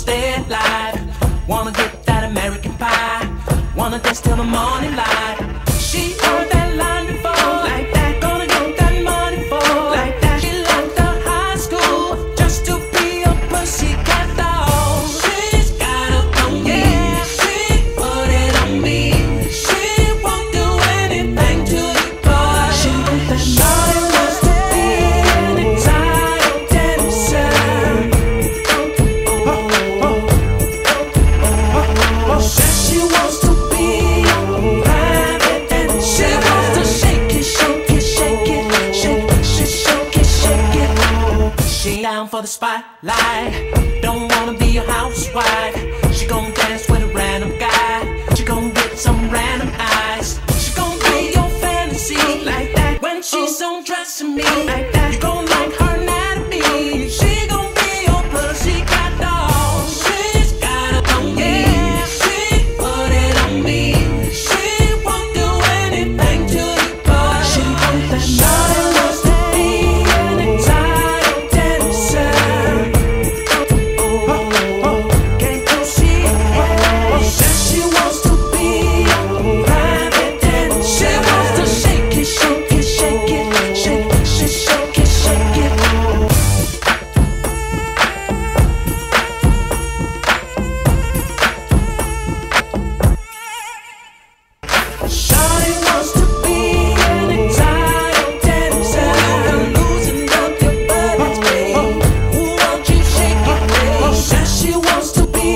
stay alive. Wanna get that American pie. Wanna dance till the morning light. She heard that line before, like that. Gonna get that money for, like that. She left the high school just to be a pussycat doll. She's got a on me, yeah. She put it on me. She won't do anything to the boy. She want that shawty wants to be an entire dancer. Says she wants to be private and she wants to shake it, shake it, shake it, shake it, shake it, shake it. She down for the spotlight, don't wanna be a housewife. She gon' dance with a random guy. She gon' get some random eyes. She gon' be your fantasy like that. When she's undressing me like that, you gon' like her anatomy. She gon' be your pussycat doll. She's got a on me, yeah. She put it on me. She won't do anything to the boy. She want that shawty wants to be an entire dancer. Can't you see it? Says she wants to be private and she wants to shake it, shake it, shake it, shake it, shake it, shake it. Shawty wants to be an entire dancer. Losing up your body, babe. Who won't you shake it, babe? Says she wants to be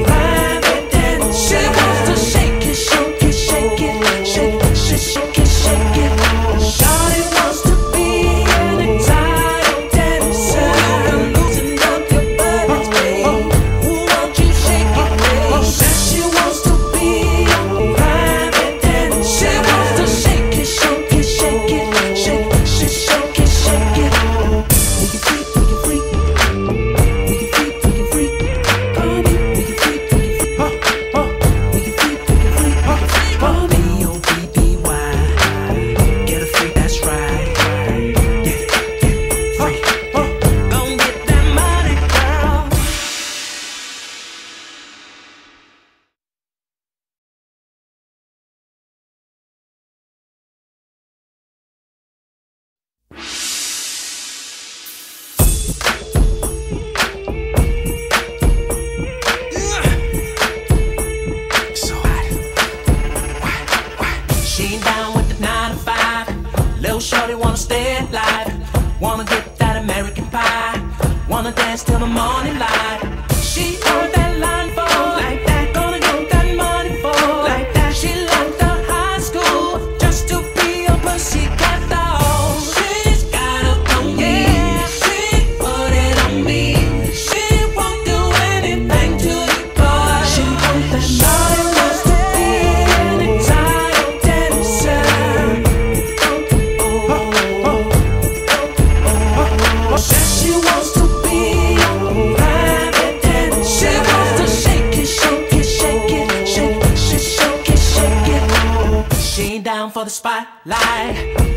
private and she wants to shake it, shake it, shake it, shake it, shake it, shake it. Shawty wants to be an entire dancer. Losing up your body, babe. Who won't you shake it, babe? Says she wants to be private and she wants to shake it, shake it, shake it, shake it, shake it, shake it. We can freak, we can freak. We can freak, we can freak. Honey, we can freak, we can freak. We can freak, we can freak. B-O-B-B-Y. Get a freak, that's right. Yeah, yeah, freak. Gon' get that money, girl. So she ain't down with the 9 to 5. Little shorty wanna stay alive. Wanna get that American pie. Wanna dance till the morning light. She heard that line before, like that. Gonna get that money for, like that. She left the high school just to be a pussycat doll. She's got a on me, yeah. She put it on me. She won't do anything to the boy. She want that shawty wants to be an entire dancer. Says she wants to be private and she wants to shake it, shake it, shake it, shake it, shake it, shake it. She ain't down for the spotlight,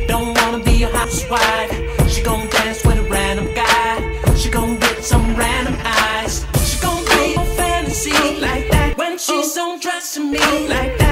don't wanna be a housewife. She gon' dance with a random guy. She gon' get some random eyes. She gon' be a fantasy like that. When she's undressing me like that.